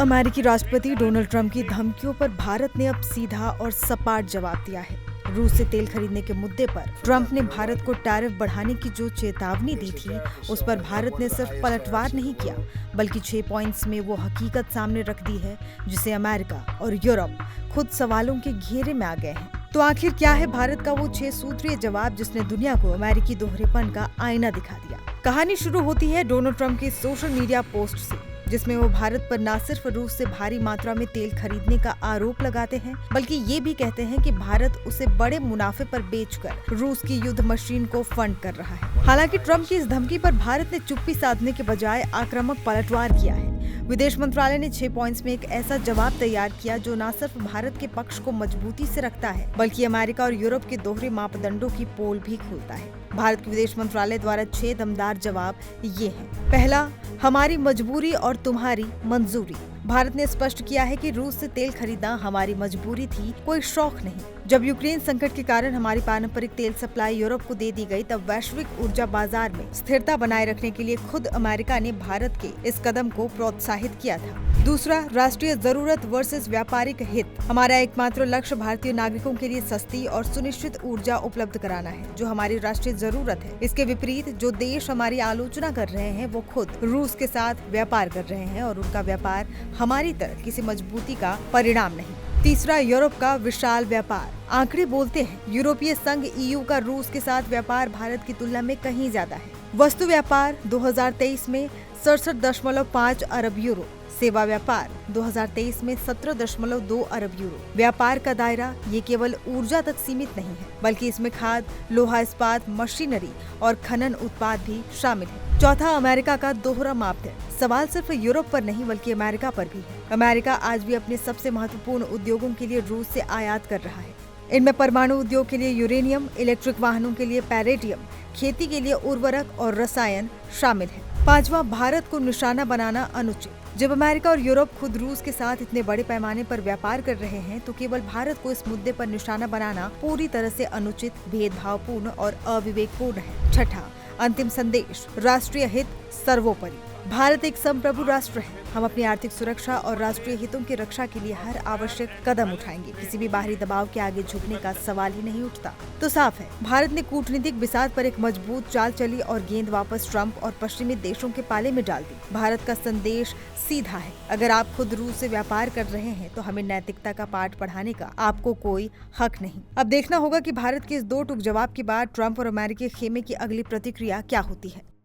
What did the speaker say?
अमेरिकी राष्ट्रपति Donald Trump की धमकियों पर भारत ने अब सीधा और सपाट जवाब दिया है। रूस से तेल खरीदने के मुद्दे पर ट्रंप ने भारत को टैरिफ बढ़ाने की जो चेतावनी दी थी, उस पर भारत ने सिर्फ पलटवार नहीं किया, बल्कि 6 पॉइंट्स में वो हकीकत सामने रख दी है जिसे अमेरिका और यूरोप खुद सवालों के घेरे में आ गए हैं। तो आखिर क्या है भारत का वो 6 सूत्रीय जवाब जिसने दुनिया को अमेरिकी दोहरेपन का आईना दिखा दिया। कहानी शुरू होती है डोनाल्ड ट्रंप की सोशल मीडिया पोस्ट से, जिसमें वो भारत पर न सिर्फ रूस से भारी मात्रा में तेल खरीदने का आरोप लगाते हैं, बल्कि ये भी कहते हैं कि भारत उसे बड़े मुनाफे पर बेचकर रूस की युद्ध मशीन को फंड कर रहा है। हालांकि ट्रंप की इस धमकी पर भारत ने चुप्पी साधने के बजाय आक्रामक पलटवार किया है। विदेश मंत्रालय ने 6 पॉइंट्स में एक ऐसा जवाब तैयार किया जो न सिर्फ भारत के पक्ष को मजबूती से रखता है, बल्कि अमेरिका और यूरोप के दोहरे मापदंडों की पोल भी खोलता है। भारत के विदेश मंत्रालय द्वारा 6 दमदार जवाब ये हैं। पहला, हमारी मजबूरी और तुम्हारी मंजूरी। भारत ने स्पष्ट किया है कि रूस से तेल खरीदना हमारी मजबूरी थी, कोई शौक नहीं। जब यूक्रेन संकट के कारण हमारी पारंपरिक तेल सप्लाई यूरोप को दे दी गई, तब वैश्विक ऊर्जा बाजार में स्थिरता बनाए रखने के लिए खुद अमेरिका ने भारत के इस कदम को प्रोत्साहित किया था। दूसरा, राष्ट्रीय जरूरत वर्सेस व्यापारिक हित। हमारा एकमात्र लक्ष्य भारतीय नागरिकों के लिए सस्ती और सुनिश्चित ऊर्जा उपलब्ध कराना है, जो हमारी राष्ट्रीय जरूरत है। इसके विपरीत जो देश हमारी आलोचना कर रहे हैं, वो खुद रूस के साथ व्यापार कर रहे हैं और उनका व्यापार हमारी तरह किसी मजबूती का परिणाम नहीं। तीसरा, यूरोप का विशाल व्यापार। आंकड़े बोलते हैं, यूरोपीय संघ EU का रूस के साथ व्यापार भारत की तुलना में कहीं ज्यादा है। वस्तु व्यापार 2023 में 67.5 अरब यूरो, सेवा व्यापार 2023 में 17.2 अरब यूरो। व्यापार का दायरा ये केवल ऊर्जा तक सीमित नहीं है, बल्कि इसमें खाद, लोहा इस्पात, मशीनरी और खनन उत्पाद भी शामिल है। चौथा, अमेरिका का दोहरा मापदंड। सवाल सिर्फ यूरोप पर नहीं, बल्कि अमेरिका पर भी है। अमेरिका आज भी अपने सबसे महत्वपूर्ण उद्योगों के लिए रूस से आयात कर रहा है। इनमें परमाणु उद्योग के लिए यूरेनियम, इलेक्ट्रिक वाहनों के लिए पैलेडियम, खेती के लिए उर्वरक और रसायन शामिल है। पांचवा, भारत को निशाना बनाना अनुचित। जब अमेरिका और यूरोप खुद रूस के साथ इतने बड़े पैमाने पर व्यापार कर रहे हैं, तो केवल भारत को इस मुद्दे पर निशाना बनाना पूरी तरह से अनुचित, भेदभावपूर्ण और अविवेकपूर्ण है। छठा, अंतिम संदेश, राष्ट्रीय हित सर्वोपरि। भारत एक संप्रभु राष्ट्र है। हम अपनी आर्थिक सुरक्षा और राष्ट्रीय हितों की रक्षा के लिए हर आवश्यक कदम उठाएंगे। किसी भी बाहरी दबाव के आगे झुकने का सवाल ही नहीं उठता। तो साफ है, भारत ने कूटनीतिक बिसात पर एक मजबूत चाल चली और गेंद वापस ट्रंप और पश्चिमी देशों के पाले में डाल दी। भारत का संदेश सीधा है, अगर आप खुद रूस से व्यापार कर रहे हैं, तो हमें नैतिकता का पाठ पढ़ाने का आपको कोई हक नहीं। अब देखना होगा कि भारत के इस 2 टूक जवाब के बाद ट्रंप और अमेरिकी खेमे की अगली प्रतिक्रिया क्या होती है।